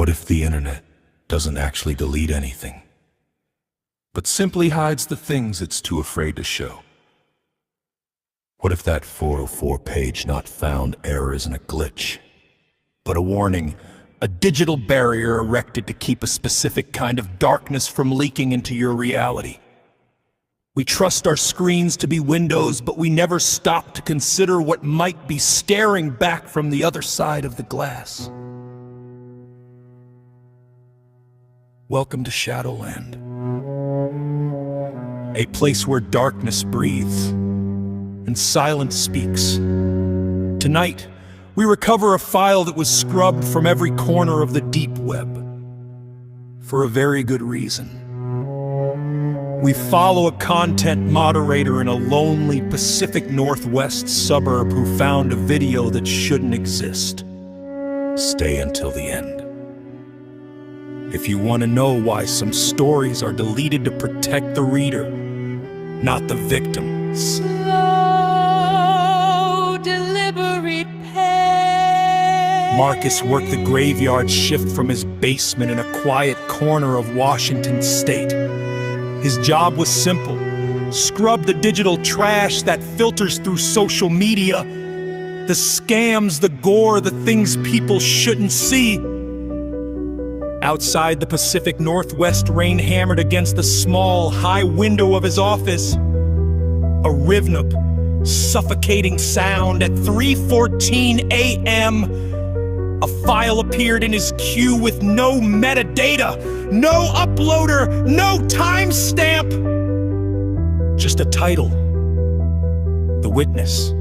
What if the internet doesn't actually delete anything, but simply hides the things it's too afraid to show? What if that 404 page not found error isn't a glitch, but a warning, a digital barrier erected to keep a specific kind of darkness from leaking into your reality? We trust our screens to be windows, but we never stop to consider what might be staring back from the other side of the glass. Welcome to Shadowland, a place where darkness breathes and silence speaks. Tonight, we recover a file that was scrubbed from every corner of the deep web, for a very good reason. We follow a content moderator in a lonely Pacific Northwest suburb who found a video that shouldn't exist. Stay until the end if you want to know why some stories are deleted to protect the reader, not the victim. Slow, deliberate pace. Marcus worked the graveyard shift from his basement in a quiet corner of Washington State. His job was simple: scrub the digital trash that filters through social media, the scams, the gore, the things people shouldn't see. Outside, the Pacific Northwest rain hammered against the small, high window of his office. A rhythmic, suffocating sound at 3:14 a.m. A file appeared in his queue with no metadata, no uploader, no timestamp. Just a title: The Witness.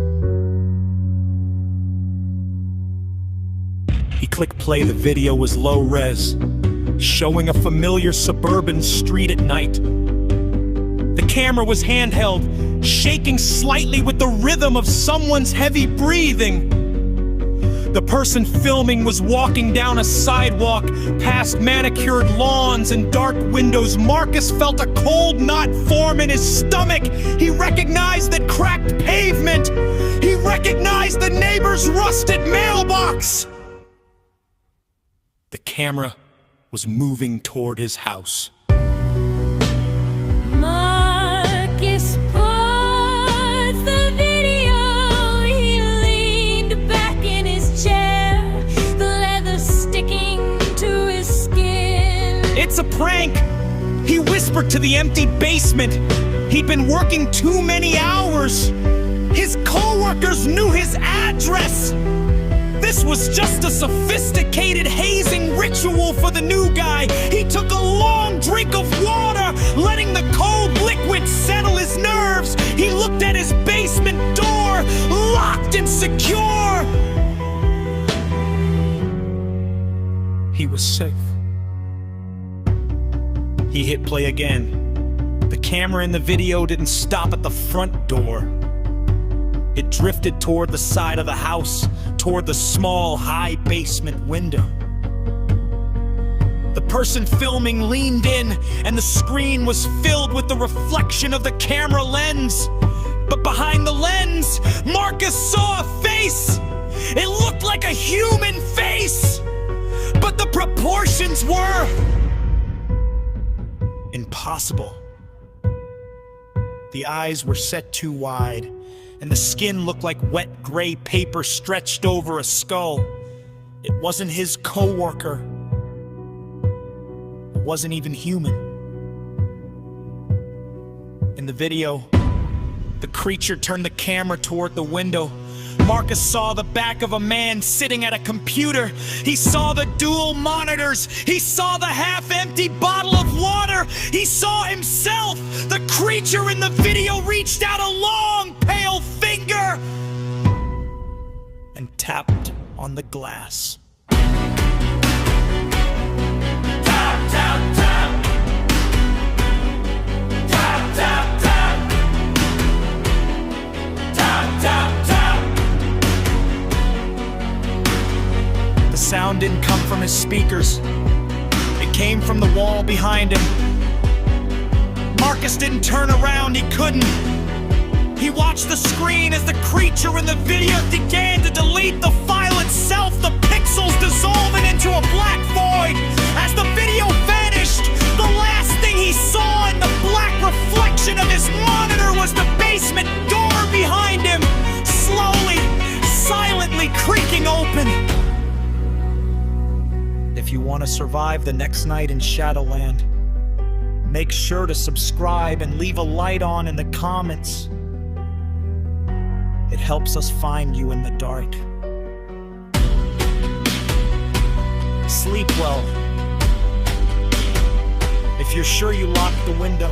He clicked play. The video was low res, showing a familiar suburban street at night. The camera was handheld, shaking slightly with the rhythm of someone's heavy breathing. The person filming was walking down a sidewalk, past manicured lawns and dark windows. Marcus felt a cold knot form in his stomach. He recognized that cracked pavement. He recognized the neighbor's rusted mailbox. The camera was moving toward his house. Marcus paused the video. He leaned back in his chair, the leather sticking to his skin. It's a prank! He whispered to the empty basement. He'd been working too many hours. His co-workers knew his address. This was just a sophisticated hazing ritual for the new guy. He took a long drink of water, letting the cold liquid settle his nerves. He looked at his basement door, locked and secure. He was safe. He hit play again. The camera in the video didn't stop at the front door. It drifted toward the side of the house, toward the small, high basement window. The person filming leaned in, and the screen was filled with the reflection of the camera lens. But behind the lens, Marcus saw a face. It looked like a human face, but the proportions were impossible. The eyes were set too wide, and the skin looked like wet gray paper stretched over a skull. It wasn't his co-worker. It wasn't even human. In the video, the creature turned the camera toward the window. Marcus saw the back of a man sitting at a computer. He saw the dual monitors. He saw the half-empty bottle of water. He saw himself. The creature in the video reached out a long, pale finger and tapped on the glass. Tap, tap, tap. Tap, tap, tap. Tap, tap, tap. The sound didn't come from his speakers. It came from the wall behind him. Marcus didn't turn around, he couldn't. He watched the screen as the creature in the video began to delete the file itself, the pixels dissolving into a black void. freaking open! If you want to survive the next night in Shadowland, make sure to subscribe and leave a light on in the comments. It helps us find you in the dark. Sleep well. If you're sure you locked the window,